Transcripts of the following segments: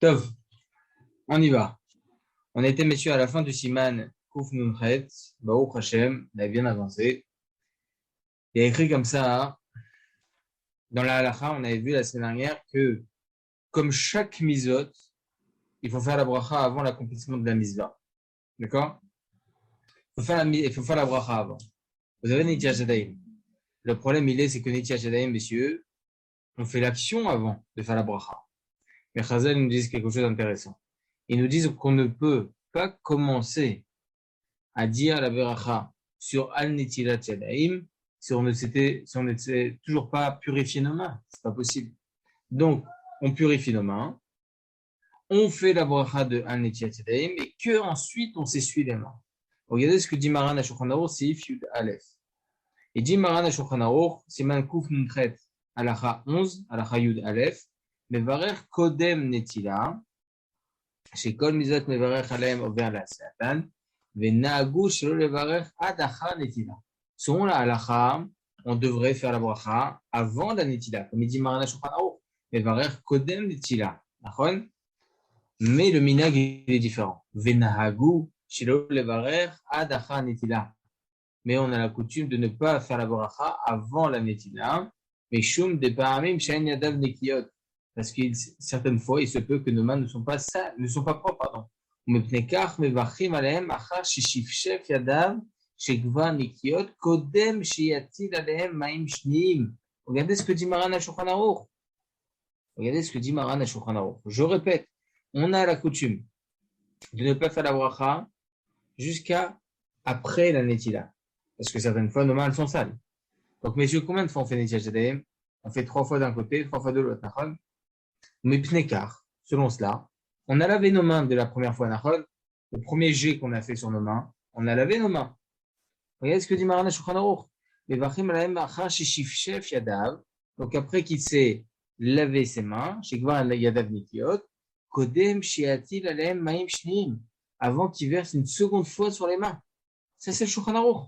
Tov, on y va. On était, messieurs, à la fin du Siman Kouf Nunchet, Baruch Hashem, on avait bien avancé. Il y a écrit comme ça, hein, dans la halakha, on avait vu la semaine dernière que, comme chaque misot, il faut faire la bracha avant l'accomplissement de la misva. D'accord? Il faut faire la bracha avant. Vous avez Nitya Shadaim. Le problème, c'est que Nitya Shadaim, messieurs, on fait l'action avant de faire la bracha. Mais Chazal nous disent quelque chose d'intéressant. Ils nous disent qu'on ne peut pas commencer à dire la bracha sur Al-Netilat Yadayim si on ne s'est toujours pas purifié nos mains. C'est pas possible. Donc, on purifie nos mains, on fait la bracha de Al-Netilat Yadayim et que ensuite on s'essuie les mains. Regardez ce que dit Maran HaShulchan Aruch, c'est Yud Aleph. Et dit Maran HaShulchan Aruch, c'est Man Kuf Nunchet, Halacha 11, Halacha Yud Aleph, Mevarer Kodem Netila, Shekol Mizot Mevarer Alem Over la Satan, Venagu Shelo Levarer Adacha Netila. Selon la halacha, on devrait faire la bracha avant la netila, comme il dit Maran HaShulchan Aruch, Mevarer Kodem Netila. Mais le minag est différent. Venahagu Shelo Levarer Adacha Netila. Mais on a la coutume de ne pas faire la bracha avant la netila, mais shum de paramim she'en yadav nekiyot. Parce que certaines fois, il se peut que nos mains ne sont pas propres, pardon. Regardez ce que dit Maran HaShulchan Aruch. Regardez ce que dit Maran HaShulchan Aruch. Je répète, on a la coutume de ne pas faire la bracha jusqu'à après la netila. Parce que certaines fois, nos mains elles sont sales. Donc, messieurs, combien de fois on fait Netilat Yadayim? On fait 3 fois d'un côté, 3 fois de l'autre. Mais pnekar, selon cela, on a lavé nos mains de la première fois. Le premier jet qu'on a fait sur nos mains, on a lavé nos mains. Regardez ce que dit Maran HaShulchan Aruch. Donc, après qu'il s'est lavé ses mains, avant qu'il verse une seconde fois sur les mains. Ça, c'est le Shulchan Aruch.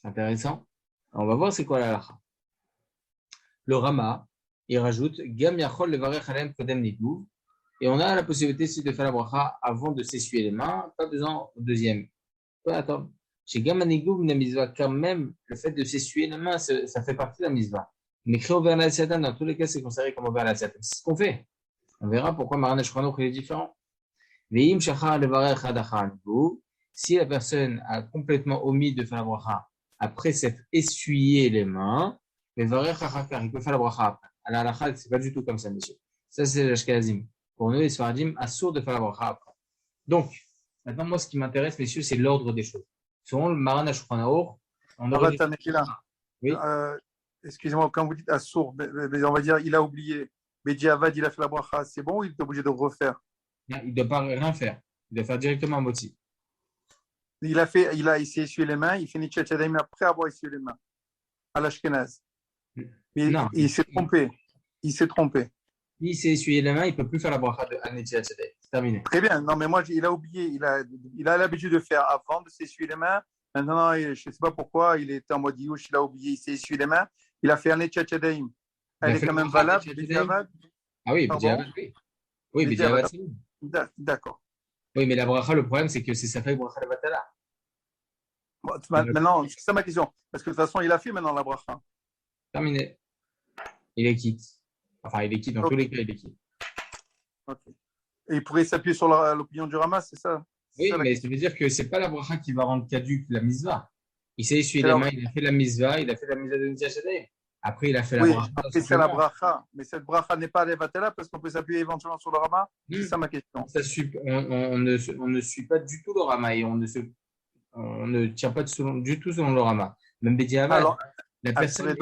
C'est intéressant. Alors, on va voir c'est quoi la halakha. Le Rama, il rajoute Gam Yachol Levarech Alem Kodem Nidouv. Et on a la possibilité de faire la bracha avant de s'essuyer les mains. Pas besoin au deuxième. Attends. Chez Gam Nidouv, la misva, quand même, le fait de s'essuyer les mains, ça fait partie de la misva. Mais créé au la Satan, dans tous les cas, c'est considéré comme au la Satan. C'est ce qu'on fait. On verra pourquoi Maran HaShulchan Aruch est différent. Veim Shachar Levarech Adacha Nidouv. Si la personne a complètement omis de faire la bracha après s'être essuyé les mains, il peut faire la bracha après. À la halakha, c'est pas du tout comme ça, messieurs. Ça, c'est l'ashkenazim. Pour nous, les sfaradim, assourd de faire la bracha après. Donc, maintenant, moi, ce qui m'intéresse, messieurs, c'est l'ordre des choses. Selon le Maran HaShulchan Aruch, on aurait... Oui. Excusez-moi, quand vous dites assourd, on va dire il a oublié. Bediavad, il a fait la bracha, c'est bon ou il est obligé de refaire? Non, il ne doit pas rien faire. Il doit faire directement un moti. Il s'est essuyé les mains, il fait Netilat Yadayim après avoir essuyé les mains. À l'ashkenaz. Il s'est trompé. Il s'est essuyé les mains, il ne peut plus faire la bracha de Netilat Yadayim. C'est terminé. Très bien. Non, mais moi, il a oublié. Il a l'habitude de faire avant de s'essuyer les mains. Maintenant, je ne sais pas pourquoi, il était en mode Youch, il a oublié, il s'est essuyé les mains. Il a fait un Netilat Yadayim. Elle est quand même valable, Bediavad? Ah oui, Bediavad, oui. Oui, Bediavad, c'est bon. D'accord. Oui, mais la bracha, le problème, c'est que c'est ça fait bracha de Vatala. Bon, maintenant, c'est ça ma question. Parce que de toute façon, il a fait maintenant la bracha. Terminé. Il est quitte. Enfin, il est quitte. Dans tous les cas, il est quitte. Okay. Et il pourrait s'appuyer sur l'opinion du Rama, c'est ça? Oui, mais ça veut dire que c'est pas la bracha qui va rendre caduque la misva. Il s'est essuyé les mains, il a fait la misva, il a fait la misva de Netilat Yadayim. Après, il a fait la bracha. Après, c'est la bracha. Mais cette bracha n'est pas levatela parce qu'on peut s'appuyer éventuellement sur le Rama. C'est ça ma question. On ne suit pas du tout le Rama et on ne tient pas du tout selon le Rama. Même Bediavad, la personne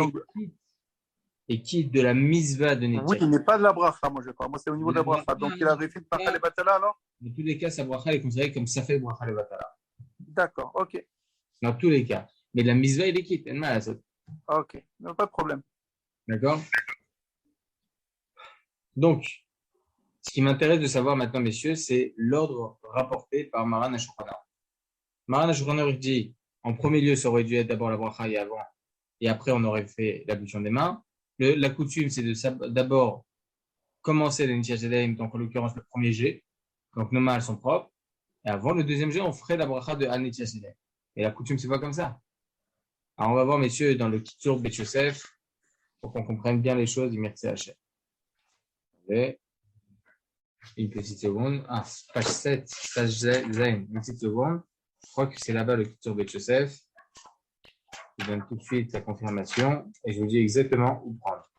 est quitte de la misva de Netilat. Oui, il n'est pas de la bracha, moi je crois. Moi, c'est au niveau de la bracha. Donc, il a fait de bracha levatela alors? Dans tous les cas, sa bracha est considérée comme ça fait bracha levatala. D'accord, ok. Dans tous les cas. Mais la misva, il est quitte. Ok, non, pas de problème. D'accord? Donc, ce qui m'intéresse de savoir maintenant, messieurs, c'est l'ordre rapporté par Maran HaShulchan Aruch. Maran HaShulchan Aruch dit, en premier lieu, ça aurait dû être d'abord la bracha et après, on aurait fait l'ablution des mains. La coutume, c'est d'abord commencer les Netilat Yadayim, donc en l'occurrence le premier jet, donc nos mains elles sont propres, et avant le deuxième jet, on ferait la bracha de Netilat Yadayim. Et la coutume, c'est pas comme ça. Alors on va voir, messieurs, dans le Kitzur Bet Yosef, pour qu'on comprenne bien les choses du Mircea Hachem. Une petite seconde. Ah, page 7, page Zayn, une petite seconde. Je crois que c'est là-bas le Kitzur Bet Yosef. Je donne tout de suite la confirmation et je vous dis exactement où prendre.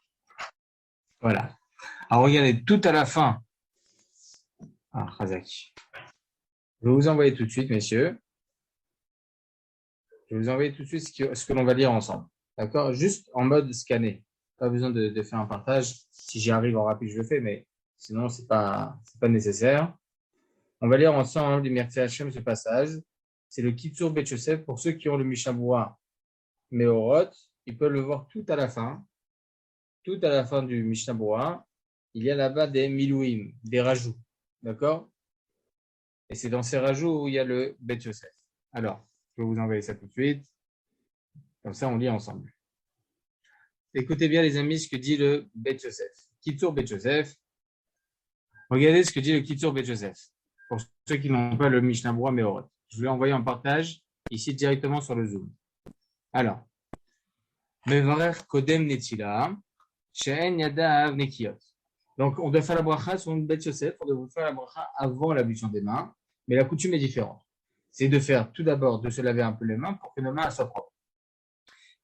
Voilà. Alors regardez, tout à la fin. Ah, Razak. Je vais vous envoyer tout de suite, messieurs. Je vais vous envoyer tout de suite ce que l'on va lire ensemble. D'accord? Juste en mode scanner. Pas besoin de faire un partage. Si j'y arrive en rapide, je le fais, mais sinon, c'est pas nécessaire. On va lire ensemble du Mircea Hachem ce passage. C'est le Kitzur Bet Yosef. Pour ceux qui ont le Mishabura Meorot, ils peuvent le voir tout à la fin. Tout à la fin du Mishnah Berurah, il y a là-bas des milouim, des rajouts. D'accord? Et c'est dans ces rajouts où il y a le Bet Yosef. Alors, je vais vous envoyer ça tout de suite. Comme ça, on lit ensemble. Écoutez bien, les amis, ce que dit le Bet Yosef. Kitzur Bet Yosef. Regardez ce que dit le Kitzur Bet Yosef. Pour ceux qui n'ont pas le Mishnah Berurah Meorot. Je l'ai envoyé en partage ici directement sur le Zoom. Alors, Mevarer Kodem Netila, She'en Yadav Nekiot. Donc, on doit faire la bracha sur une Bet Yosef, on doit faire la bracha avant l'ablution des mains, mais la coutume est différente. C'est de faire tout d'abord, de se laver un peu les mains pour que nos mains soient propres.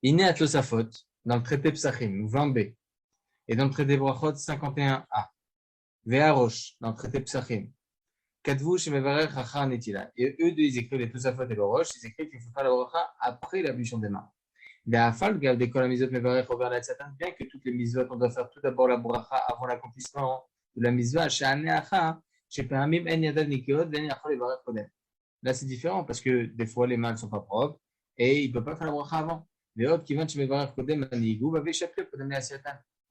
Iné à Tosafot, dans le traité Psachim, 20b, et dans le traité Brachot, 51a. Ve'arosh, dans le traité Psachim. Kadvu Shemevarer Chachar Netila. Et eux deux, ils écrivent les Tosafot et le Rosh, ils écrivent qu'il faut faire la bracha après l'ablution des mains. Bien que toutes les mitzvot, on doit faire tout d'abord la bracha avant l'accomplissement de la mitzvah. Là, c'est différent parce que des fois, les mains ne sont pas propres et il ne peut pas faire la bracha avant.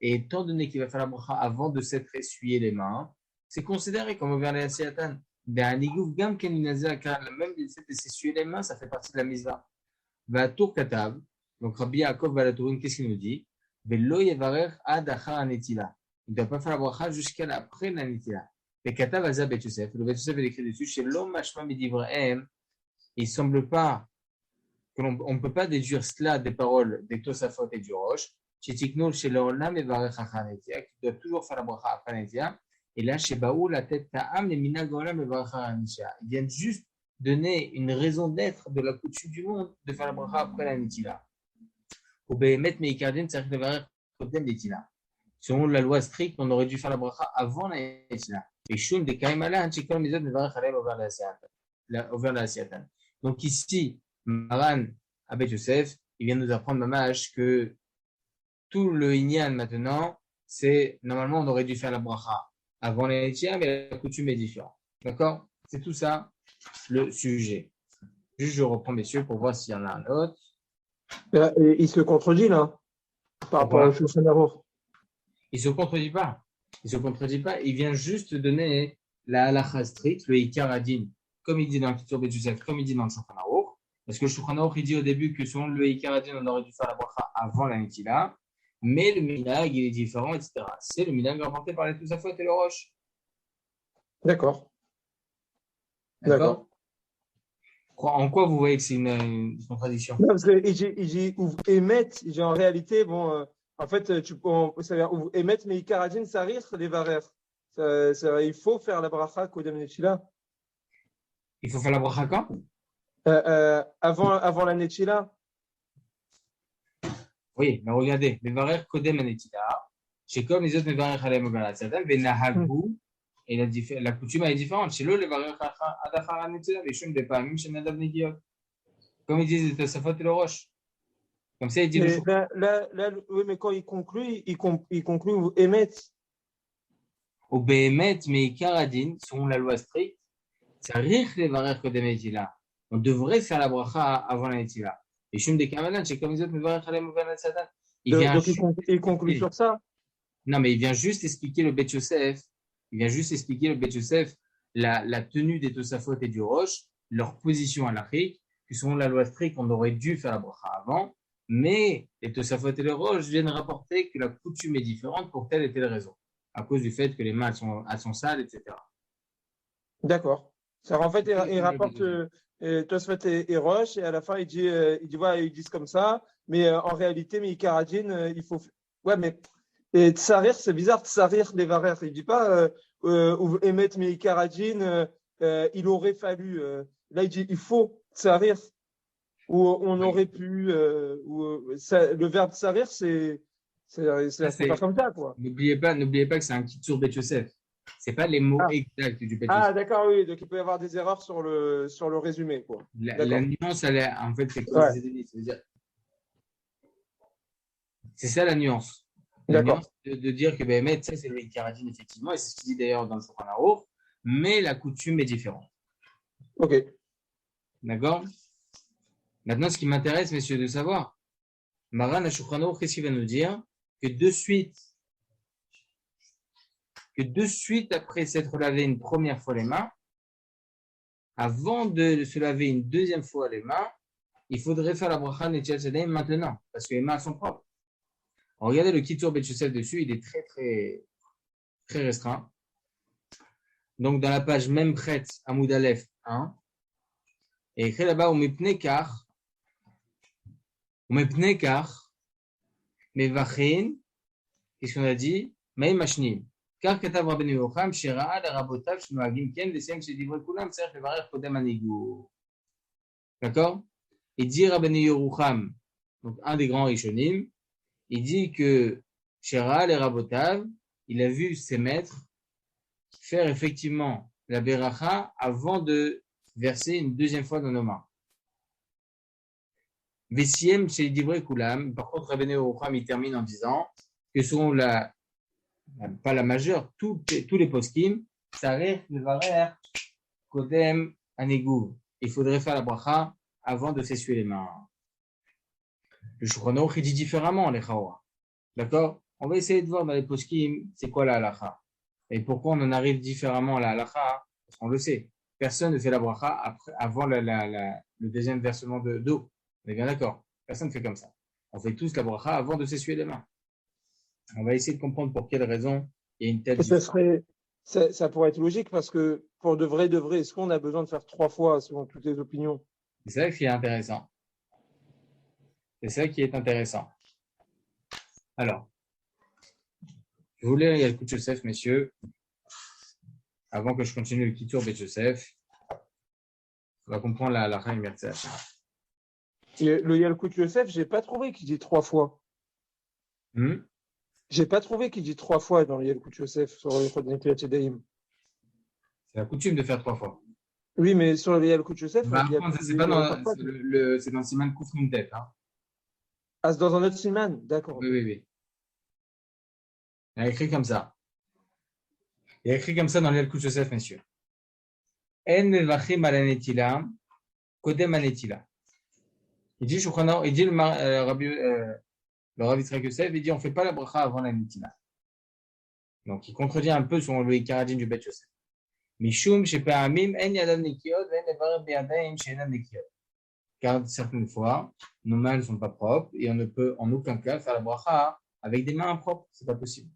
Et étant donné qu'il va faire la bracha avant de s'être essuyé les mains, c'est considéré comme ouvert les asiatan. Même de s'essuyer les mains, ça fait partie de la mitzvah. Va tour katav. Donc, Rabbi Yaakov Balatourine, qu'est-ce qu'il nous dit? Velo yevarer ad achar netila. Il ne doit pas faire la bracha jusqu'à après la netila. Le katav azab Bet Yosef. Le Bet Yosef est écrit dessus. Chez l'homme mashma midivrahem, il ne semble pas qu'on ne peut pas déduire cela des paroles des Tosafot et du Rosh. Chez Tiknol, chez l'olam yevarer achar netila, qui doit toujours faire la bracha après la netila. Et là, chez Baou, la tête ta'am, les minag olam yevarer achar netila. Ils viennent juste donner une raison d'être de la coutume du monde de faire la bracha après la netila. Selon la loi stricte, on aurait dû faire la bracha avant la netila. Donc ici, Maran Abet Yosef, il vient nous apprendre mamash que tout le inyan maintenant, c'est normalement on aurait dû faire la bracha avant la netila, mais la coutume est différente. D'accord? C'est tout ça le sujet. Juste je reprends messieurs pour voir s'il y en a un autre. Il se contredit là, par rapport au Shulchan Aruch. Il se contredit pas. Il se contredit pas. Il vient juste donner la halakha stricte, le Ikar Adin, comme il dit dans le Kitzur Bet Yosef, comme il dit dans le Shulchan Aruch. Parce que le Shulchan Aruch, il dit au début que selon le Ikar Adin, on aurait dû faire la bracha avant la netila, mais le minag, il est différent, etc. C'est le minag rapporté par les Tosafot et le Rosh. D'accord. En quoi vous voyez que c'est une contradiction? Non, parce qu'il dit ouvre émet, en réalité, bon, en fait, ça veut dire ouvre émet, mais Ikaradin, ça risque des varères. Il faut faire la bracha Kodem Netila. Il faut faire la bracha quand? Avant la Netila. Oui, mais regardez, les varères Kodem Netila, c'est comme les autres Mevarer Halem Ogalat Satan, Venahagu. Et la coutume est différente. Chez l'eau, les vareurs adachar netila, les chums des pamim, chez Nadav Negiot. Comme ils disent, c'est Tosafot et le Rosh. Comme ça, il dit le là, oui, mais quand il conclut, il conclut ou émet. Au Béhémet, mais Karadin, selon la loi stricte, ça rire les vareurs que des netila. On devrait faire la bracha avant la netila. Les chums des Kamalan, c'est comme ils disent, Mevarer Halem Ogalat Satan. Donc, il conclut sur ça. Non, mais il vient juste expliquer le Bet Yosef. Il vient juste expliquer le Bet Yosef, la tenue des Tosafot et du Rosh, leur position à l'Afrique, que selon la loi stricte, on aurait dû faire la bracha avant, mais les Tosafot et le Rosh viennent rapporter que la coutume est différente pour telle et telle raison. à cause du fait que les mains elles sont sales, etc. D'accord. Ça, en fait, il rapporte Tosfot et Roche, et à la fin, il dit voilà, ils disent comme ça, mais en réalité, mais Karadine, il faut. Ouais, mais et Tsarir, c'est bizarre, Tsarir, les Varères. Il dit pas Emet, mais Karadine, il aurait fallu. Là, il dit il faut Tsarir, ou on aurait pu. Le verbe Tsarir, c'est pas comme ça, quoi. N'oubliez pas que c'est un Kitsur Bet Yosef. C'est pas les mots Ah. exacts du Bet Ah, Yosef. d'accord, oui. Donc, il peut y avoir des erreurs sur le résumé, quoi. La nuance, en fait, c'est quoi? Ouais. C'est ça la nuance. La D'accord. nuance de dire que Béhémet, ça, c'est le Karadine, effectivement, et c'est ce qu'il dit d'ailleurs dans le Shulchan Aruch, mais la coutume est différente. Ok. D'accord? Maintenant, ce qui m'intéresse, messieurs, de savoir, Maran à Shulchan Aruch, qu'est-ce qu'il va nous dire? Que de suite après s'être lavé une première fois les mains, avant de se laver une deuxième fois les mains, il faudrait faire la bracha Netilat Yadayim maintenant, parce que les mains sont propres. Alors, regardez le Kitsur Bet Yosef dessus, il est très, très, très restreint. Donc, dans la page même prête, Amoud Aleph 1, et écrit là-bas, Umepnekar, Mevachin, qu'est-ce qu'on a dit? Maï Mashnim. Car Katav Rabbeinu Yocham, Shira'a, la Rabotav, Shnoagim Ken, Lesem, Shedivre Kulam, Serch, Levarer, Kodem Anigou. D'accord? Et dit Rabbeinu Yocham, donc un des grands Rishonim, il dit que Shira'a, les Rabotav, il a vu ses maîtres faire effectivement la Beracha avant de verser une deuxième fois dans nos mains. Vesiem, Shedivre Kulam, par contre, Rabbeinu Yocham, il termine en disant que selon pas la majeure, tous les poskim, Sarech, Levarer, Kodem, Anegou. Il faudrait faire la bracha avant de s'essuyer les mains. Le Shulchan Aruch, il dit différemment, les Chawa. D'accord? On va essayer de voir dans les poskim, c'est quoi la halacha. Et pourquoi on en arrive différemment à la halacha? Parce qu'on le sait. Personne ne fait la bracha avant le deuxième versement d'eau. On est bien d'accord? Personne ne fait comme ça. On fait tous la bracha avant de s'essuyer les mains. On va essayer de comprendre pour quelle raison il y a une telle différence. Ça pourrait être logique parce que pour de vrai, est-ce qu'on a besoin de faire 3 fois selon toutes les opinions? C'est ça qui est intéressant. C'est ça qui est intéressant. Alors, je voulais lire Yalkut Yosef, messieurs, avant que je continue le Kitsur Bet Yosef. On va comprendre la halakha et merci. Le Yalkut Yosef, j'ai pas trouvé qu'il dit 3 fois. J'ai pas trouvé qu'il dit 3 fois dans le Yalkut Yosef sur le Netilat Yadayim. C'est la coutume de faire 3 fois. Oui, mais sur le Yalkut Yosef, c'est pas dans c'est dans Siman Kouf Nuntet. Hein. Ah, c'est dans un autre Siman, d'accord. Oui. Il a écrit comme ça. Il a écrit comme ça dans le Yalkut Yosef, messieurs. En mevachim ala netila, kodem anetila. Il dit le Rav Yitzhak Yosef, il dit on ne fait pas la bracha avant la netila. Donc il contredit un peu son le Karadin du Bet Yosef. Mishum shepe'amim en yadam nekiot en levarer beyadayim she'enam nekiot. Car certaines fois, nos mains ne sont pas propres et on ne peut en aucun cas faire la bracha avec des mains impropres. C'est pas possible.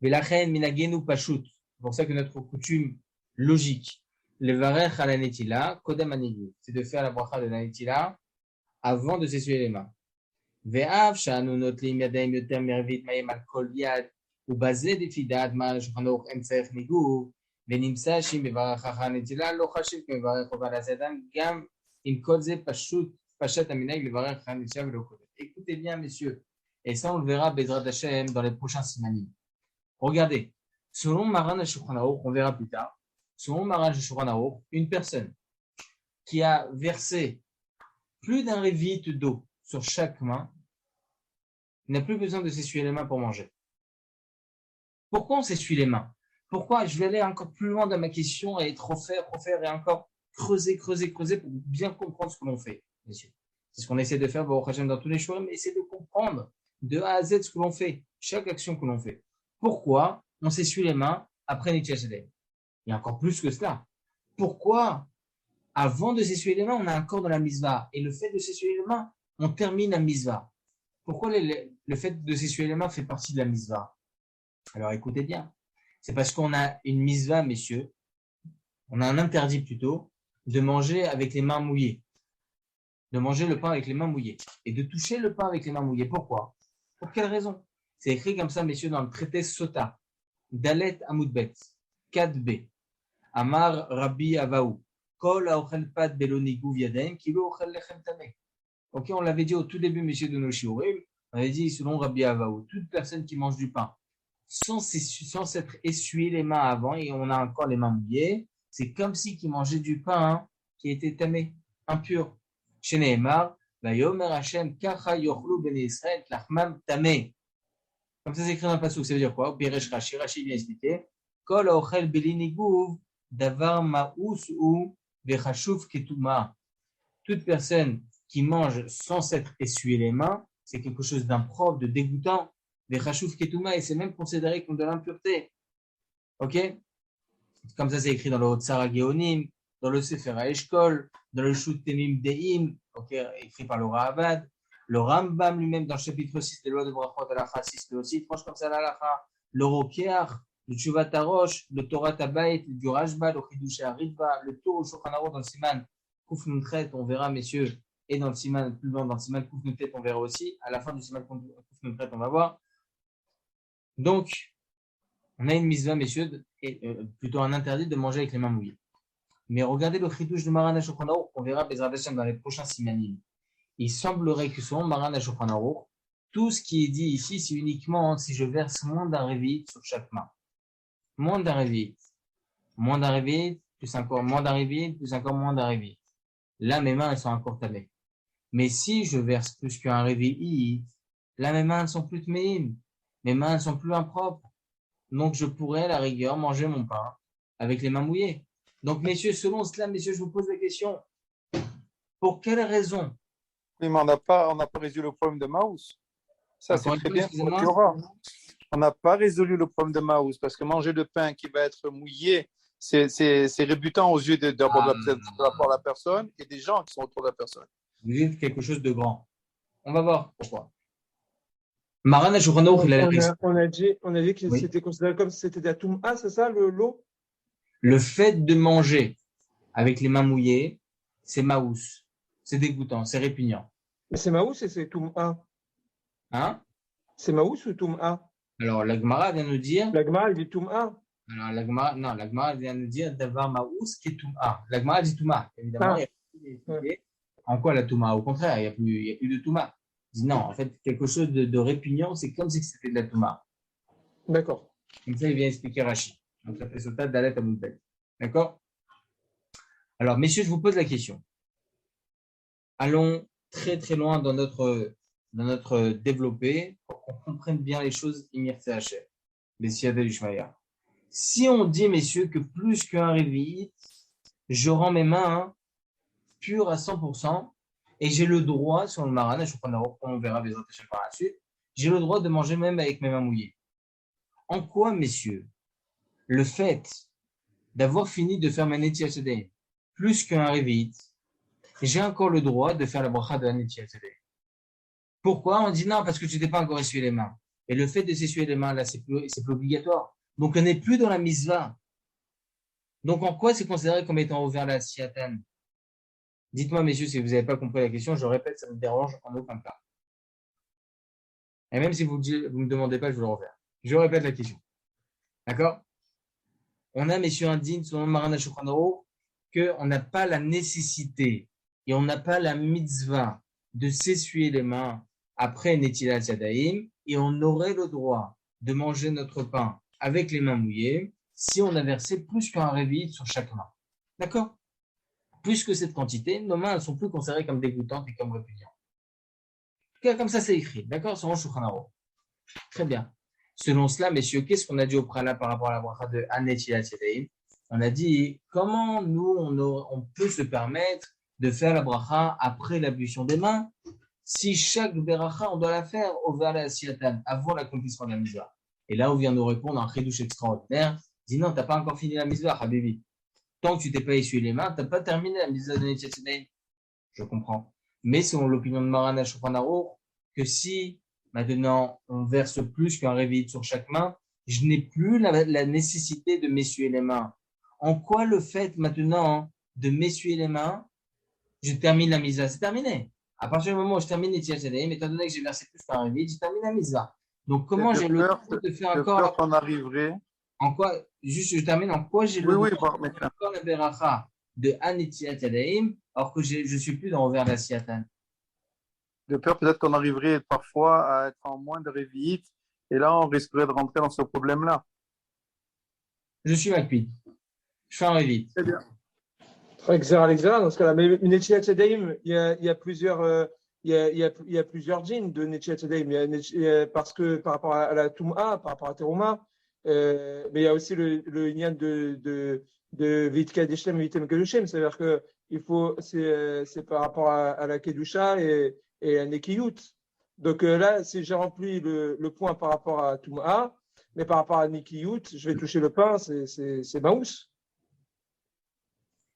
Velachen minagenu pashut. C'est pour ça que notre coutume logique, levarer ala netila kodem anigou, c'est de faire la bracha de la netila avant de s'essuyer les mains. Ve'av sha'anu notlim yadayim yoter mervit mayim al kol yad ובזה דפידעת מה שולחן ערוך אין צריך ניגוב, ונמצא שאם בברכך הנטילה לא חשיב כמברך חובה לעשות אדם, גם אם כל זה פשט המנהג לברך הנטילה ולא קודם. Écoutez bien, messieurs, et ça on le verra Bezrat Hashem dans les prochains simanim. Regardez, selon Maran Shulchan Aruch, on verra plus tard, selon Maran Shulchan Aruch, une personne qui a versé plus d'un révite d'eau sur chaque main n'a plus besoin de s'essuyer les mains pour manger. Pourquoi on s'essuie les mains? Pourquoi? Je vais aller encore plus loin dans ma question et trop faire et encore creuser pour bien comprendre ce que l'on fait, messieurs. C'est ce qu'on essaie de faire dans tous les choix, mais essayer de comprendre de A à Z ce que l'on fait, chaque action que l'on fait. Pourquoi on s'essuie les mains après Netilat Yadayim? Il y a encore plus que cela. Pourquoi avant de s'essuyer les mains, on est encore dans la misva? Et le fait de s'essuyer les mains, on termine la misva. Pourquoi le fait de s'essuyer les mains fait partie de la misva? Alors écoutez bien, c'est parce qu'on a une mitzvah, messieurs, on a un interdit plutôt, de manger avec les mains mouillées, de manger le pain avec les mains mouillées et de toucher le pain avec les mains mouillées. Pourquoi? Pour quelle raison? C'est écrit comme ça, messieurs, dans le traité Sota, Dalet Amoudbet, 4b, Amar Rabbi Avaou, Kol Aochel Pat Belonigu Viadem, Kilo Ochel Lechem Tameh. Ok, on l'avait dit au tout début, messieurs, de nos shiurim, on avait dit, selon Rabbi Avaou, toute personne qui mange du pain sans s'être essuyé les mains avant et on a encore les mains mouillées, c'est comme si qui mangeait du pain qui était tamé, impur. Chez Nehemar, Vayomer Hashem kacha yochlu bnei Israël lachmam tamé. Comme ça, c'est écrit dans le pasuk. Ça veut dire quoi? Piresh Rashi, Rashi vient expliquer. Kol ochel beliniguv davar ma'us ou vechashuv ketuma. Toute personne qui mange sans s'être essuyé les mains, c'est quelque chose d'impropre, de dégoûtant. Vechashuv ketuma, et c'est même considéré comme de l'impureté. Ok? Comme ça, c'est écrit dans le Hotzara Geonim, dans le Sefer HaEshkol, dans le Shut Temim Deim, okay, écrit par le Ravad. Le Rambam lui-même, dans le chapitre 6 des lois de Brachot Halacha 6, le aussi tranche comme ça l'Halacha. Le Rokeach, le Tshuvat HaRosh, le Torah Tabayit, le Rashba, le Chidush HaRitva, le Tour, le Shulchan Aruch dans le Siman Kuf Nunchet, on verra, messieurs, et dans le Siman, plus loin dans le Siman Kuf Nunchet, on verra aussi. À la fin du Siman Kuf Nunchet, on va voir. Donc, on a une mitzvah, messieurs, plutôt un interdit de manger avec les mains mouillées. Mais regardez le chidouche de Maran HaShulchan Aruch, on verra Bezrat Hashem dans les prochains simanim. Il semblerait que selon Maran HaShulchan Aruch, tout ce qui est dit ici, c'est uniquement si je verse moins d'un révit sur chaque main. Moins d'un révit, plus encore moins d'un révit, plus encore moins d'un révit. Là, mes mains, elles sont encore tamées. Mais si je verse plus qu'un révit, là, mes mains, elles sont plus tméim. Mes mains, elles sont plus impropres. Donc, je pourrais, à la rigueur, manger mon pain avec les mains mouillées. Donc, messieurs, selon cela, messieurs, je vous pose la question. Pour quelle raison? Oui, mais on n'a pas résolu le problème de Maus. Ça, c'est très bien pour Torah. On n'a pas résolu le problème de Maus parce que manger le pain qui va être mouillé, c'est rébutant aux yeux de la personne et des gens qui sont autour de la personne. Vous dites quelque chose de grand. On va voir pourquoi. Maran HaShulchan Aruch, il a la question. On a dit que c'était considéré comme si c'était de la toum'a, c'est ça, l'eau? Le fait de manger avec les mains mouillées, c'est maous. C'est dégoûtant, c'est répugnant. Mais c'est maous et c'est toum'a. Hein? C'est maous ou toum'a? Alors, la Gemara vient nous dire. La Gemara, il dit toum'a. Alors, la Gemara vient nous dire d'avoir maous qui est toum'a. La Gemara dit toum'a. Évidemment, il y a plus en quoi la toum'a? Au contraire, il n'y a plus de toum'a. Il dit non, en fait, quelque chose de répugnant, c'est comme si c'était de la toum'a. D'accord. Comme ça, il vient expliquer Rashi. Donc, ça fait ce tas d'Alet à Moudbet. D'accord? Alors, messieurs, je vous pose la question. Allons très très loin dans notre développé pour qu'on comprenne bien les choses. Si on dit, messieurs, que plus qu'un révit, je rends mes mains pures à 100% et j'ai le droit, sur le Maran, on verra les autres par la suite, j'ai le droit de manger même avec mes mains mouillées. En quoi, messieurs, le fait d'avoir fini de faire ma Netilat Yadayim plus qu'un révit, j'ai encore le droit de faire la bracha de la Netilat Yadayim. Pourquoi? On dit non, parce que tu t'es pas encore essuyé les mains. Et le fait de s'essuyer les mains, là, c'est plus obligatoire. Donc, on n'est plus dans la mitzvah. Donc, en quoi c'est considéré comme étant ouvert la siatan? Dites-moi, messieurs, si vous n'avez pas compris la question, je répète, ça ne me dérange en aucun cas. Et même si vous ne me demandez pas, je vous le refaire. Je répète la question. D'accord? On a, messieurs, indigne, selon le Maran HaShulchan Aruch, qu'on n'a pas la nécessité et on n'a pas la mitzvah de s'essuyer les mains après Netilat Yadayim et on aurait le droit de manger notre pain avec les mains mouillées si on a versé plus qu'un révit sur chaque main. D'accord? Plus que cette quantité, nos mains ne sont plus considérées comme dégoûtantes et comme répugnantes. Comme ça, c'est écrit. D'accord? Selon Shulchan Aruch. Très bien. Selon cela, messieurs, qu'est-ce qu'on a dit au préalable par rapport à la bracha de Netilat Yadayim? On a dit comment nous, on peut se permettre de faire la bracha après l'ablution des mains si chaque beracha, on doit la faire au vers la siatan, avant l'accomplissement de la mitzvah. Et là, on vient nous répondre un chidouche extraordinaire. Dit non, tu n'as pas encore fini la mitzvah, Habibi. Tant que tu t'es pas essuyé les mains, tu n'as pas terminé la mitzvah de Netilat Yadayim. Je comprends. Mais selon l'opinion de Maran HaShulchan Aruch, que si maintenant on verse plus qu'un révit sur chaque main, je n'ai plus la nécessité de m'essuyer les mains. En quoi le fait maintenant de m'essuyer les mains, je termine la mitzvah? C'est terminé. À partir du moment où je termine les Netilat Yadayim, étant donné que j'ai versé plus par vide, je termine la mitzvah. Donc, comment j'ai le temps de faire de encore peur qu'on arriverait. en quoi, juste je termine, en quoi j'ai Oui, le oui, droit bon, de faire encore la beracha de Anetilat Yadayim, alors que je suis plus dans Over la Siatan? de peur peut-être qu'on arriverait parfois à être en moins de révite. Et là, on risquerait de rentrer dans ce problème-là. Je suis Makpid. Je fais un révite. C'est bien. Exera, dans ce cas-là. Mais Netilat Yadayim, il y a plusieurs, il y a plusieurs djinns de Netilat Yadayim. Parce que par rapport à la Toum'a, par rapport à Teruma, mais il y a aussi le Inyan de Vit Kadeshem et Vitem Kedushem. C'est-à-dire que c'est par rapport à la Kedusha et à Nekiyut. Donc là, si j'ai rempli le point par rapport à Toum'a, mais par rapport à Nekiyut, je vais toucher le pain, c'est Maous.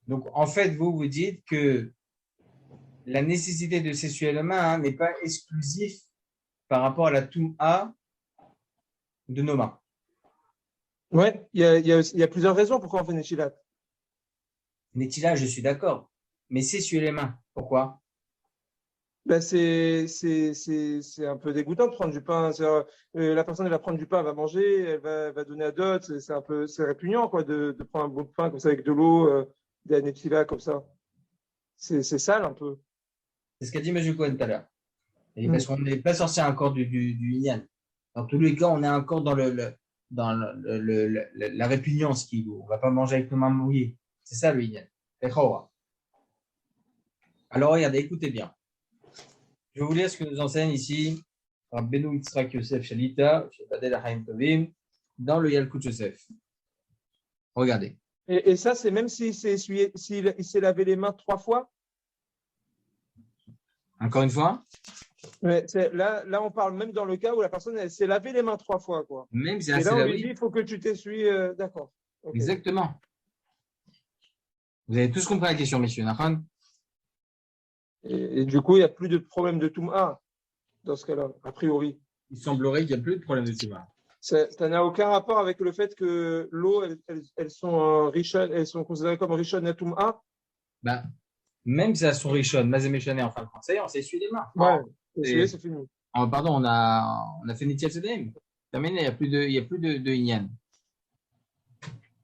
Donc, en fait, vous dites que la nécessité de s'essuyer la main n'est pas exclusif par rapport à la Toum'a de nos mains. Ouais, il y a plusieurs raisons pourquoi on fait Netilat. Netila, je suis d'accord. Mais s'essuyer les mains, pourquoi? Ben c'est un peu dégoûtant de prendre du pain. La personne, elle va prendre du pain, elle va manger, elle va donner à d'autres. C'est répugnant, quoi, de prendre un bout de pain comme ça avec de l'eau, des Netilat comme ça. C'est sale un peu. C'est ce qu'a dit M. Cohen tout à l'heure. Parce qu'on n'est pas sorti encore du Inyan. Dans tous les cas, on est encore dans la répugnance qui vaut. On ne va pas manger avec nos mains mouillées. C'est ça le Inyan. Alors regardez, écoutez bien. Je vais vous lire ce que nous enseigne ici Rabbeinu Yitzhak Yosef Shalita, Shebadel Haim Tovim, dans le Yalkut Yosef. Regardez. Et ça, c'est même s'il s'est lavé les mains 3 fois. Encore une fois. Mais là, on parle même dans le cas où la personne elle s'est lavé les mains 3 fois, quoi. Même si et là, on lui oui. dit il faut que tu t'essuies. D'accord. Okay. Exactement. Vous avez tous compris la question, messieurs. Nachan? Et du coup, il n'y a plus de problème de Toum'a dans ce cas-là, a priori. Il semblerait qu'il n'y a plus de problème de Toum'a. Ça n'a aucun rapport avec le fait que l'eau, elles sont considérées comme Rishon et Toum'a. Ben, même si elles sont Rishon, Mazemeshane en fin de compte, ça y est, on s'est essuyé les mains. Ouais, c'est fini. Pardon, on a fait Nitiat Sedem. Terminé, il n'y a plus de Inyan.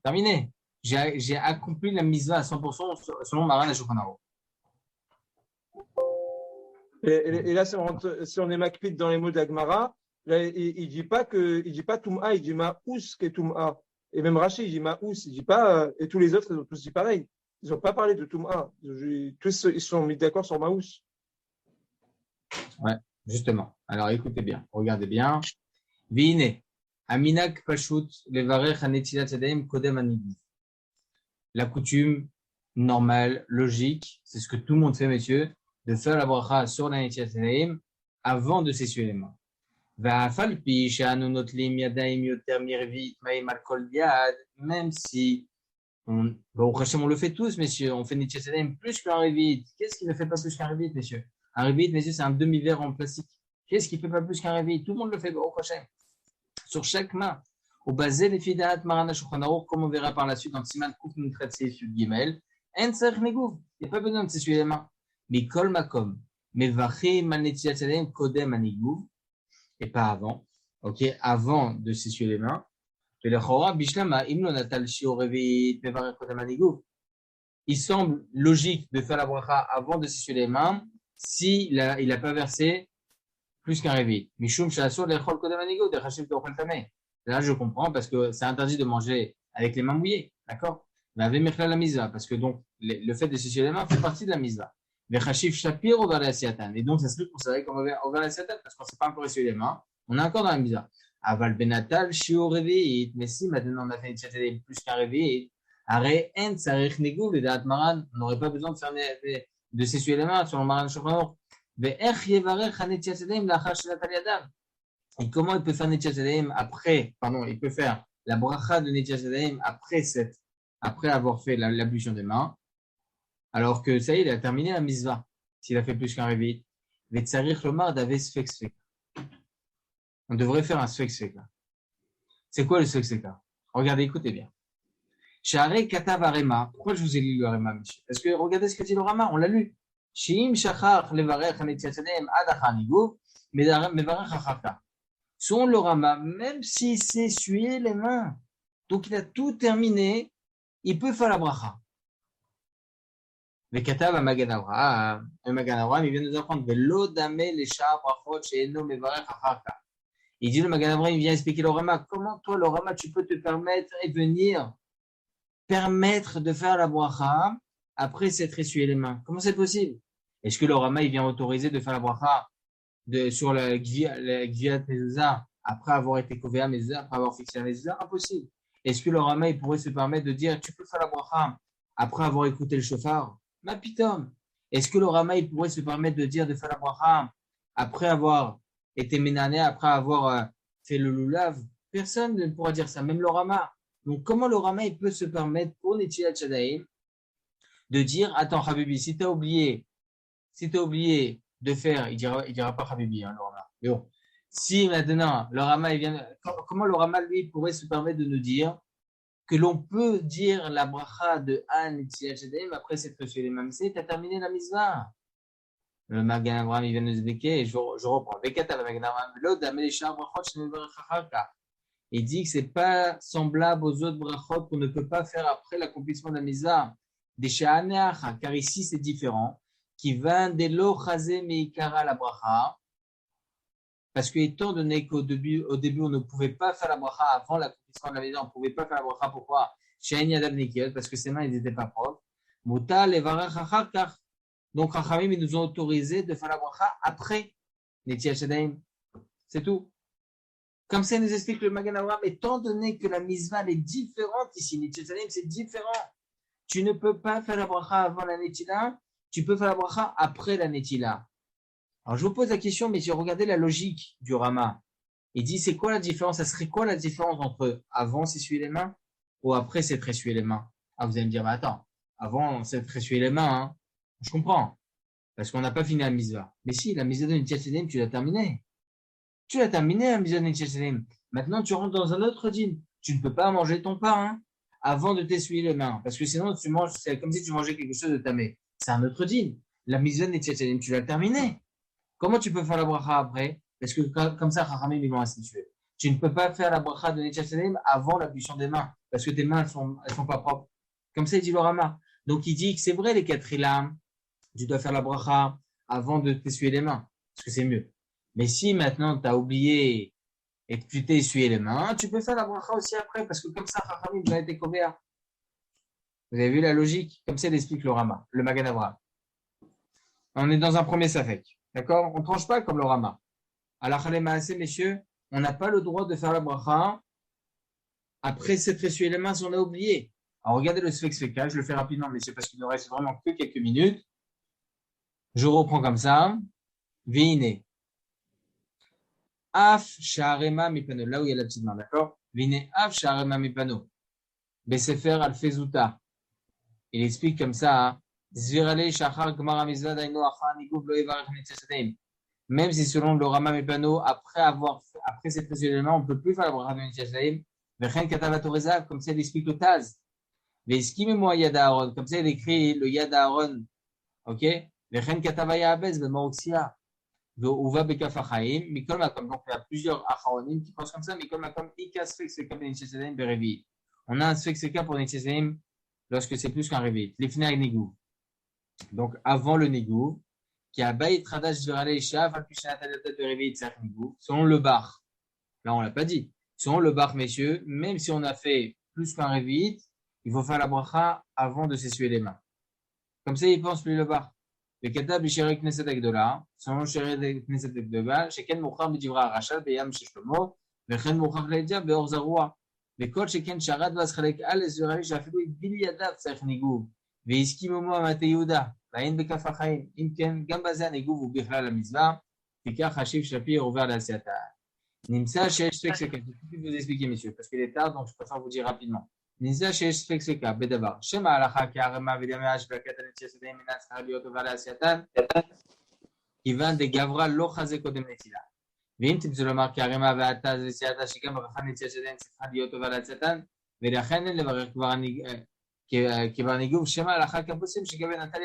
Terminé. J'ai accompli la mise à 100% selon Maran et Shulchan. Et là, si on est makpid dans les mots d'Agmara, là, il dit pas Toum'a, il dit Ma'ous qui est Toum'a. Et même Rashi, il dit Ma'ous, il dit pas, et tous les autres, ils ont tous dit pareil. Ils n'ont pas parlé de Toum'a. Tous, ils sont mis d'accord sur Ma'ous. Ouais, justement. Alors, écoutez bien, regardez bien. Vine, Aminak Pashut, Levarech Anetilat Yadayim Kodem Aniguf. La coutume normale, logique, c'est ce que tout le monde fait, messieurs, de faire la bracha sur la Netilat Yadayim avant de s'essuyer les mains. Même si on le fait tous, messieurs, on fait Netilat Yadayim plus qu'un révit. Qu'est-ce qui ne fait pas plus qu'un révit, messieurs? Un révit, messieurs, c'est un demi-verre en plastique. Qu'est-ce qui ne fait pas plus qu'un révit? Tout le monde le fait, sur chaque main. Au basé les fidat marana shulchan aruch, comme on verra par la suite dans le siman kouf nitret seif yud gimel, en tzarich negouv. Il n'y a pas besoin de s'essuyer les mains. Mais kol makom, mevachim al netilat yadayim kodem anigouv, et pas avant. Ok, avant de s'essuyer les mains. Il semble logique de faire la bracha avant de s'essuyer les mains si il n'a pas versé plus qu'un réveil. Mishum shasur lechol kodem anigouv de chashiv d'ochel tameh. Là, je comprends parce que c'est interdit de manger avec les mains mouillées, d'accord? Mais la misa, parce que donc le fait de s'essuyer les mains fait partie de la misa. Et donc, ça serait considéré comme over la siatan parce qu'on ne s'est pas encore essuyé les mains. On est encore dans la misa. Aval benatal shiur réveil. Mais si maintenant on a fait une siatan plus qu'un réveil, arrêt en sarich negouv et d'at maran, on n'aurait pas besoin de s'essuyer les mains selon maran shulchan. Ve'ech yevarech hanetiat yadayim lachar shelatal yadav. Et comment il peut faire Netilat Yadayim après, il peut faire la bracha de Netilat Yadayim après avoir fait l'ablution des mains, alors que ça y est, il a terminé la misva, s'il a fait plus qu'un réveil. Vetzarich lomar d'ave sfek. On devrait faire un sfek. C'est quoi le Sfek-Seka? Regardez, écoutez bien. Share Katav Arema. Pourquoi je vous ai lu le Arema, monsieur? Parce que regardez ce que dit le Rama, on l'a lu. Shim Shachar Levarech Hanetiatzadem Adachar Nigov, Mevarech Acharka. Selon le Rama, même s'il s'est essuyé les mains, donc il a tout terminé, il peut faire la bracha. וכתב המגן אברהם, il vient nous apprendre, ולא דמה לשאר ברכות שאינו מברך אחר כך. Il dit le Magan Avraham, il vient expliquer le Rama, comment toi, le Rama, tu peux te permettre et venir permettre de faire la bracha après s'être essuyé les mains? Comment c'est possible? Est-ce que le Rama, il vient autoriser de faire la bracha sur la Gviat Mezuzah après avoir été Kovea Mezuzah, après avoir fixé la Mezuzah? Impossible. Est-ce que le Rama, il pourrait se permettre de dire, tu peux faire la bracha après avoir écouté le shofar? Ma pitom. Est-ce que le Rama, il pourrait se permettre de dire de faire la bracha après avoir été ménané, après avoir fait le lulav? Personne ne pourra dire ça, même le Rama. Donc, comment le Rama, il peut se permettre pour Netilat Shadaim de dire, attends, Habibi, si tu as oublié de faire, il dira pas Habibi, hein, le Rama. Mais bon, si maintenant, le Rama, il vient, comment le Rama, lui, pourrait se permettre de nous dire que l'on peut dire la bracha de An Netilat Shadaim après s'être reçu les mains? Tu as terminé la mitzvah. Le Magan Avraham, il vient nous expliquer, et je reprends. Il dit que ce n'est pas semblable aux autres brachot qu'on ne peut pas faire après l'accomplissement de la mitzvah. Car ici c'est différent. Qui va de lo chazé meikara la bracha. Parce que étant donné qu'au début, on ne pouvait pas faire la bracha avant l'accomplissement de la mitzvah, on ne pouvait pas faire la bracha. Pourquoi? Parce que ses mains n'étaient pas propres. Muta levarach achar kach. Donc, Chachamim, ils nous ont autorisé de faire la bracha après Netilat Shadaim. C'est tout. Comme ça, il nous explique le Magan Avraham, étant donné que la mitzvah est différente ici, Netilat Shadaim, c'est différent. Tu ne peux pas faire la bracha avant la Netila, tu peux faire la bracha après la Netila. Alors, je vous pose la question, mais si vous regardez la logique du Rama, il dit, c'est quoi la différence? Ça serait quoi la différence entre avant s'essuyer les mains ou après s'être essuyé les mains? Ah, vous allez me dire, mais attends, avant s'être essuyé les mains, hein, je comprends, parce qu'on n'a pas fini la mitzvah. Mais si, la mitzvah de Netilat Shadaim, tu l'as terminée. Tu l'as terminée, la mitzvah de Netilat Shadaim. Maintenant, tu rentres dans un autre din. Tu ne peux pas manger ton pain avant de t'essuyer les mains, parce que sinon, tu manges, c'est comme si tu mangeais quelque chose de tamé. C'est un autre din. La mitzvah de Netilat Shadaim, tu l'as terminée. Comment tu peux faire la bracha après? Parce que comme ça, Chachamim, ils vont instituer. Tu ne peux pas faire la bracha de Netilat Shadaim avant l'ablution des mains, parce que tes mains, elles sont pas propres. Comme ça, il dit le Rama. Donc, il dit que c'est vrai, les 4 ilams, tu dois faire la bracha avant de t'essuyer les mains, parce que c'est mieux. Mais si maintenant, tu as oublié et que tu t'es essuyé les mains, tu peux faire la bracha aussi après, parce que comme ça, Chachamim, ils ont été kovea. Vous avez vu la logique? Comme ça, il explique le Rama, le Magan Avraham. On est dans un premier safek. D'accord? On ne tranche pas comme le Rama. Alors, messieurs, on n'a pas le droit de faire la bracha après s'être essuyé les mains si on a oublié. Alors, regardez le Sfek-Seka, je le fais rapidement, messieurs, parce qu'il ne reste vraiment que quelques minutes. Je reprends comme ça. Vine. Af Sharema Mipano. Là où il y a la petite main, d'accord? Vine Af Sharema Mipano. Besefer Al-Fezuta. Il explique comme ça. Zvirale Shachar Gmara Mizvah Daino Acha Nigub Lo Evarech Netilat Shadaim. Même si selon le Rama Mipano, après cette élément, on ne peut plus faire la bracha de Netilat Shadaim. Vechen Katavat Oreza, comme ça il explique le Taz. Veskim-moi Yad Aaron. Comme ça il écrit le Yad Aaron. Ok? Vechen Katavaya Abez, le Maoxia. Uva Bekafachaim, Mikol Makom. Donc il y a plusieurs Acharonim qui pensent comme ça. Mikol Makom, Ika Sfek-Seka pour Netilat Shadaim Berevi. On a un Sfek-Seka pour Netilat Shadaim lorsque c'est plus qu'un réveil. Lifnei Nigou. Donc avant le Nigou, qui a Baït Radash Zverale Ishav, Alpishanatadatat Berevi Tzach Nigou, selon le bar. Là on l'a pas dit. Selon le bar, messieurs, même si on a fait plus qu'un réveil, il faut faire la bracha avant de s'essuyer les mains. Comme ça, il pense plus le bar. Le katab Bisheret Knesset Agdola, selon Sheret Knesset Agdola, Sheken Mochar Bidivra Rachel, Beyam Sheshlomo, Vechen Mochar Ledia, Beor Zaroua. Lekol Sheken Sharad Vaschalek Al Zurali Shafilu Biliadav Tzach Nigou, Veiski Momo Amate Yehuda, Vain Bekafachaim, Imken Gambazan Nigou, ou Bichlal la Mitzvah, Fikar Hashif Shapir ouvert la Siata. Nimsa Shesh Sfek-Seka. Je ne peux plus vous expliquer, messieurs, parce qu'il est tard, donc je préfère vous dire rapidement. Nimsa Shesh Sfek-Seka, Bedavar. Shema Alacha Karema Vedameh Shbakatan Netilat Shadaim Minas Chaliot ouvert la Siata. Qui vint des Gavra Lo Chazé Kodem Netila. ואם תמצאו לומר כי הרימה ועתה זה סייעתא שגם ברכה נטיית ידיים צריכה להיות טובה לעצתן, ולכן אין לברך כבר ניגוב שמא הלכה כפוסים שגם נטל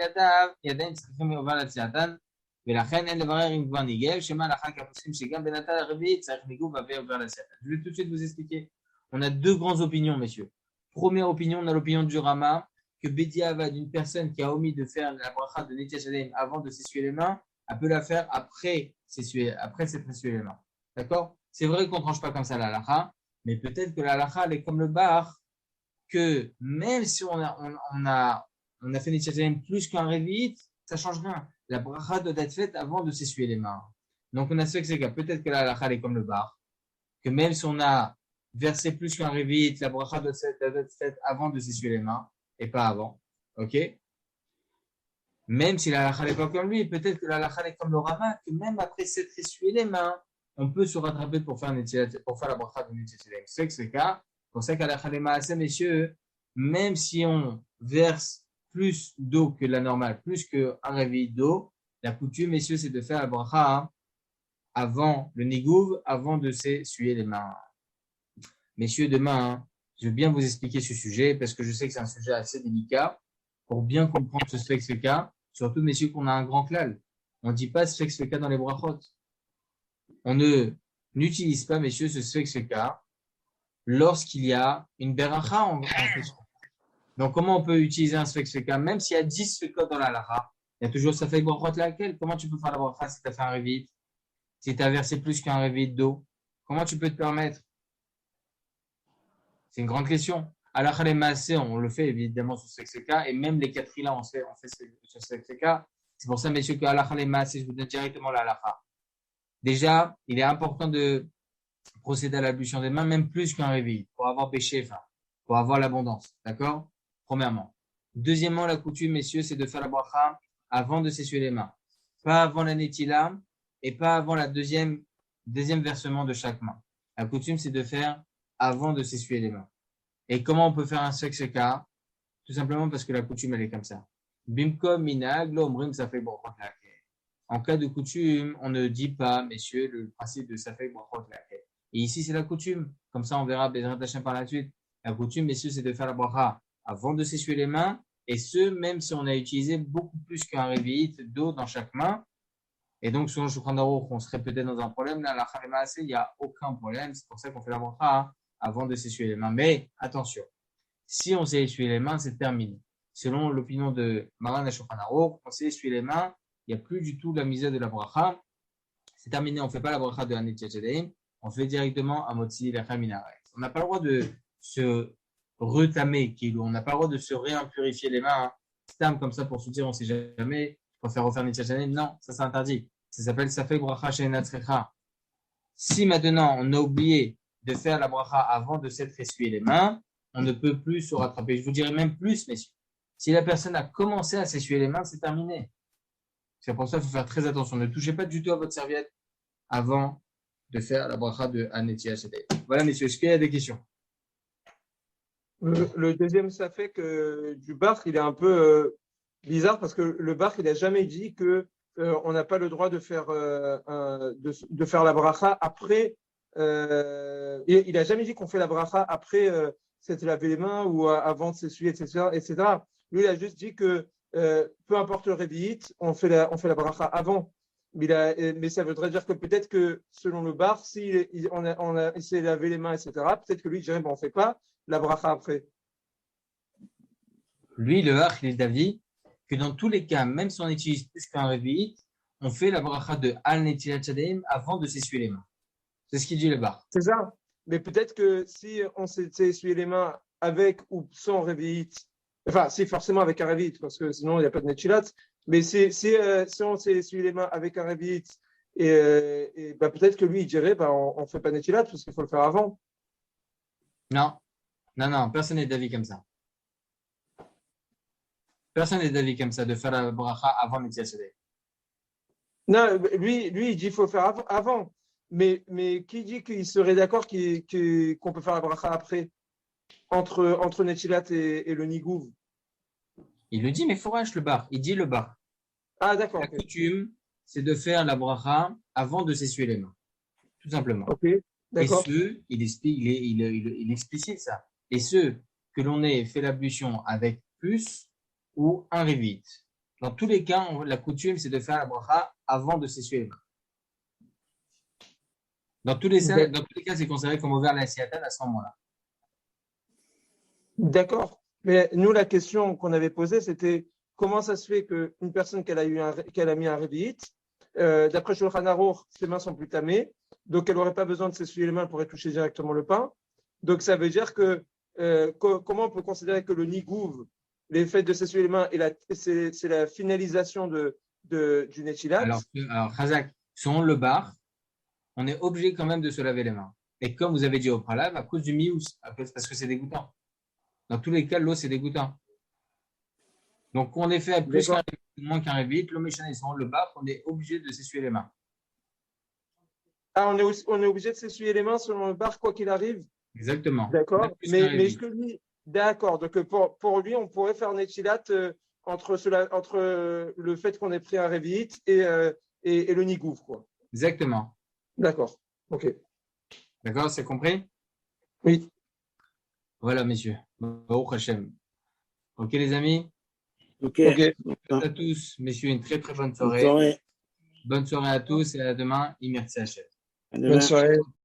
ידיים צריכים להובל לעצתן, ולכן אין לברר אם כבר ניגב שמא הלכה כפוסים שגם בנטל הרביעית צריך ניגוב והובל לעצתן. Je vais tout de suite vous expliquer. On a deux grandes opinions, messieurs. Première opinion, on a l'opinion du Rama, que Bediavad, d'une personne qui a omis de faire la bracha de Netiat Yadayim avant de s'essuyer les mains, elle peut la faire après s'être essuyé les mains. D'accord? C'est vrai qu'on ne tranche pas comme ça la halakha, mais peut-être que la halakha, elle est comme le bar, que même si on a fait Netiat Yadayim plus qu'un révit, ça ne change rien. La bracha doit être faite avant de s'essuyer les mains. Donc on a ce que c'est que peut-être que la halakha, elle est comme le bar, que même si on a versé plus qu'un révit, la bracha doit être faite avant de s'essuyer les mains et pas avant. Ok? Même si la halakha n'est pas comme lui, peut-être que la halakha est comme le Rama, que même après s'être essuyé les mains, on peut se rattraper pour faire la bracha de Netiat Yadayim. C'est que c'est le cas. C'est pour ça qu'à la halakha, messieurs, même si on verse plus d'eau que la normale, plus qu'un réveil d'eau, la coutume, messieurs, c'est de faire la bracha avant le nigouv, avant de s'essuyer les mains. Messieurs, demain, je vais bien vous expliquer ce sujet parce que je sais que c'est un sujet assez délicat pour bien comprendre ce sfek-sveka. Surtout, messieurs, qu'on a un grand klal. On ne dit pas sfek-sveka dans les brachot. On n'utilise pas, messieurs, ce sfek-sveka lorsqu'il y a une beracha en question. Donc, comment on peut utiliser un sfek-sveka même s'il y a 10 sfekot dans la halakha? Il y a toujours safek brachot laquelle. Comment tu peux faire la bracha si tu as fait un révit? Si tu as versé plus qu'un révit d'eau? Comment tu peux te permettre? C'est une grande question. Alors, les massés, on le fait évidemment sur ce cas, et même les 4 là, on fait sur ce cas. C'est pour ça, messieurs, que Allah les massés, je vous donne directement la halakha. Déjà, il est important de procéder à l'ablution des mains, même plus qu'un réveil, pour avoir péché, pour avoir l'abondance. D'accord? Premièrement. Deuxièmement, la coutume, messieurs, c'est de faire la bracha avant de s'essuyer les mains. Pas avant la netila et pas avant la deuxième versement de chaque main. La coutume, c'est de faire avant de s'essuyer les mains. Et comment on peut faire un sfek-sveka? Tout simplement parce que la coutume, elle est comme ça. Bimkom minag lo omrim safek brachot lakel. En cas de coutume, on ne dit pas, messieurs, le principe de safek brachot lakel. Et ici, c'est la coutume. Comme ça, on verra Bezrat Hashem par la suite. La coutume, messieurs, c'est de faire la bracha avant de s'essuyer les mains. Et ce, même si on a utilisé beaucoup plus qu'un révit d'eau dans chaque main. Et donc, selon le Shulchan Aruch, on serait peut-être dans un problème. Là, la halakha, il n'y a aucun problème. C'est pour ça qu'on fait la bracha avant de s'essuyer les mains. Mais attention, si on s'est essuyé les mains, c'est terminé. Selon l'opinion de Maran et Shulchan Aruch, on s'est essuyé les mains, il n'y a plus du tout la misère de la bracha. C'est terminé, on ne fait pas la bracha de Netiat Yadayim, on fait directement à Motzi Lechem Min Haaretz. On n'a pas le droit de se retamer, on n'a pas le droit de se réimpurifier les mains. Stam comme ça pour se dire on ne sait jamais, je préfère refaire Netiat Yadayim. Non, ça c'est interdit. Ça s'appelle Safek Bracha She'eina Tzrecha. Si maintenant on a oublié de faire la bracha avant de s'être essuyé les mains, on ne peut plus se rattraper. Je vous dirais même plus, messieurs. Si la personne a commencé à s'essuyer les mains, c'est terminé. C'est pour ça qu'il faut faire très attention. Ne touchez pas du tout à votre serviette avant de faire la bracha de Netiat Yadayim. Voilà, messieurs. Est-ce qu'il y a des questions? Le deuxième safek du bar, il est un peu bizarre parce que le bar, il n'a jamais dit que on n'a pas le droit de faire la bracha après. Il n'a jamais dit qu'on fait la bracha après s'être lavé les mains ou avant de s'essuyer, etc. Lui, il a juste dit que peu importe le réveil, on fait la bracha avant. Mais ça voudrait dire que peut-être que selon le bar, si il s'est lavé les mains, etc., peut-être que lui dirait bon, on ne fait pas la bracha après. Lui, le bar, il est d'avis que dans tous les cas, même si on utilise plus qu'un réveil, on fait la bracha de Al Netiat Yadayim avant de s'essuyer les mains. C'est ce qu'il dit le bar. C'est ça. Mais peut-être que si on s'est essuyé les mains avec ou sans réveil, enfin, si forcément avec un réveil, parce que sinon il n'y a pas de netilat, mais si on s'est essuyé les mains avec un réveil, et peut-être que lui il dirait on ne fait pas netilat parce qu'il faut le faire avant. Non, personne n'est d'avis comme ça. Personne n'est d'avis comme ça, de faire la bracha avant Netiat Yadayim. Non, lui il dit qu'il faut le faire avant. Mais qui dit qu'il serait d'accord qu'on peut faire la bracha après, entre Netilat et le Nigouv? Il le dit, mais Fourach, le bar. Il dit le bar. Ah, d'accord. La coutume, c'est de faire la bracha avant de s'essuyer les mains. tout simplement. Ok, Et d'accord. ceux, il explicite ça. Et ceux que l'on ait fait l'ablution avec plus ou un révite. Dans tous les cas, la coutume, c'est de faire la bracha avant de s'essuyer les mains. Dans tous les cas, c'est considéré comme ouvert la siatane à ce moment-là. D'accord. Mais nous, la question qu'on avait posée, c'était comment ça se fait qu'une personne qu'elle a mis un révite, d'après Shulchan Aruch, ses mains sont plus tamées, donc elle n'aurait pas besoin de s'essuyer les mains pour toucher directement le pain. Donc ça veut dire que comment on peut considérer que le nigouv, l'effet de s'essuyer les mains, c'est la finalisation du netilat. Alors, Khazak, selon le bar, on est obligé quand même de se laver les mains. Et comme vous avez dit au préalable, à cause du mious, parce que c'est dégoûtant. Dans tous les cas, l'eau, c'est dégoûtant. Donc, on est fait plus qu'un moins qu'un révite, l'eau méchante, selon le bar, on est obligé de s'essuyer les mains. Ah, on est obligé de s'essuyer les mains selon le bar, quoi qu'il arrive. Exactement. D'accord. Mais ce que lui, d'accord. Donc, pour lui, on pourrait faire un netilat entre le fait qu'on ait pris un révite et le nigouf, quoi. Exactement. D'accord. OK. D'accord, c'est compris? Oui. Voilà, messieurs. Baruch Hashem. OK, les amis? Ok. À tous, messieurs, une très très bonne Bonne soirée. soirée. Bonne soirée à tous et à demain. Merci Hachem. À demain. Bonne soirée.